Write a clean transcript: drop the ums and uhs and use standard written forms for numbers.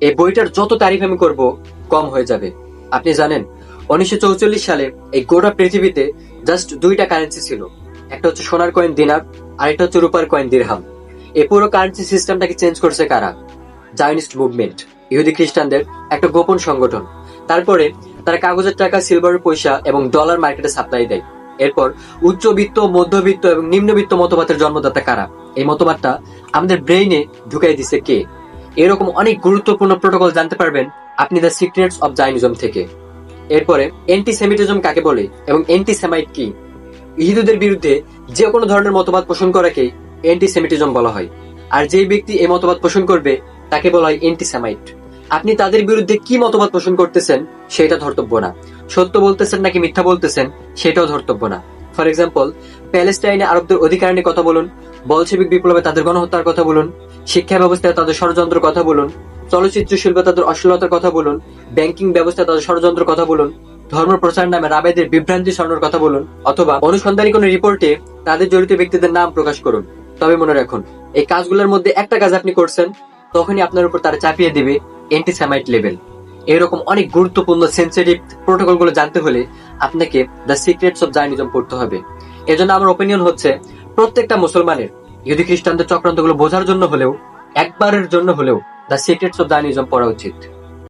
এই বইটার যত তারিফ আমি করব কম হয়ে যাবে। আপনি জানেন 1944 সালে এই গোটা পৃথিবীতে জাস্ট দুইটা কারেন্সি ছিল, একটা হচ্ছে সোনার কয়েন দিনার, আর একটা হচ্ছে রূপার কয়েন দিরহাম। এই পুরো কারেন্সি সিস্টেমটাকে চেঞ্জ করছে কারা? জায়নিস্ট মুভমেন্ট, ইহুদি খ্রিস্টানদের একটা গোপন সংগঠন। তারপরে তারা কাগজের টাকা, সিলভারের পয়সা এবং ডলার মার্কেটে সাপ্লাই দেয়। এরপর উচ্চবিত্ত, মধ্যবিত্ত এবং নিম্নবিত্ত মতবাদের জন্মদাতা কারা? এই মতবাদটা আমাদের ব্রেইনে ঢুকাই দিছে কে? এরকম অনেক গুরুত্বপূর্ণ প্রোটোকল জানতে পারবেন আপনি দ্য সিক্রেটস অফ জাইনিজম থেকে। এরপরে অ্যান্টিসেমিটিজম কাকে বলে এবং অ্যান্টিসেমাইট কি? ইহুদিদের বিরুদ্ধে যে কোনো ধরনের মতবাদ পোষণ করাকেই অ্যান্টিসেমিটিজম বলা হয়। আর যেই ব্যক্তি এই মতবাদ পোষণ করবে তাকে বলা হয় অ্যান্টিসেমাইট। আপনি তাদের বিরুদ্ধে কি মতবাদ পোষণ করতেছেন সেটা ধর্তব্য না, সত্য বলতেছেন নাকি মিথ্যা বলতেছেন সেটাও ধর্তব্য না। ফর এক্সাম্পল, প্যালেস্টাইনে আরবদের অধিকার নিয়ে কথা বলুন, বলশেবিক বিপ্লবে তাদের গণহত্যার কথা বলুন, শিক্ষা ব্যবস্থায় তাদের ষড়যন্ত্র কথা বলুন, চলচ্চিত্র শিল্পে তাদের অশ্লীলতার কথা বলুন, ব্যাংকিং ব্যবস্থায় তাদের ষড়যন্ত্র কথা বলুন, ধর্ম প্রচার নামে রাবেদের বিভ্রান্তি ছড়ানোর কথা বলুন, অথবা অনুসন্ধানী কোনো রিপোর্টে তাদের জড়িত ব্যক্তিদের নাম প্রকাশ করুন। তবে মনে রাখুন, এই কাজগুলোর মধ্যে একটা কাজ আপনি করছেন, তখনই আপনার উপর তারা চাপিয়ে দিবে অ্যান্টিসেমাইট লেভেল। এরকম অনেক গুরুত্বপূর্ণ সেন্সিটিভ প্রোটোকল গুলো জানতে হলে আপনাকে দ্য সিক্রেটস অফ জায়নিজম পড়তে হবে। এজন্য আমার ওপিনিয়ন হচ্ছে, প্রত্যেকটা মুসলমানের ইহুদি খ্রিস্টানদের চক্রান্তগুলো বোঝার জন্য হলেও, একবারের জন্য হলেও দ্য সিক্রেটস অফ জায়নিজম পড়া উচিত।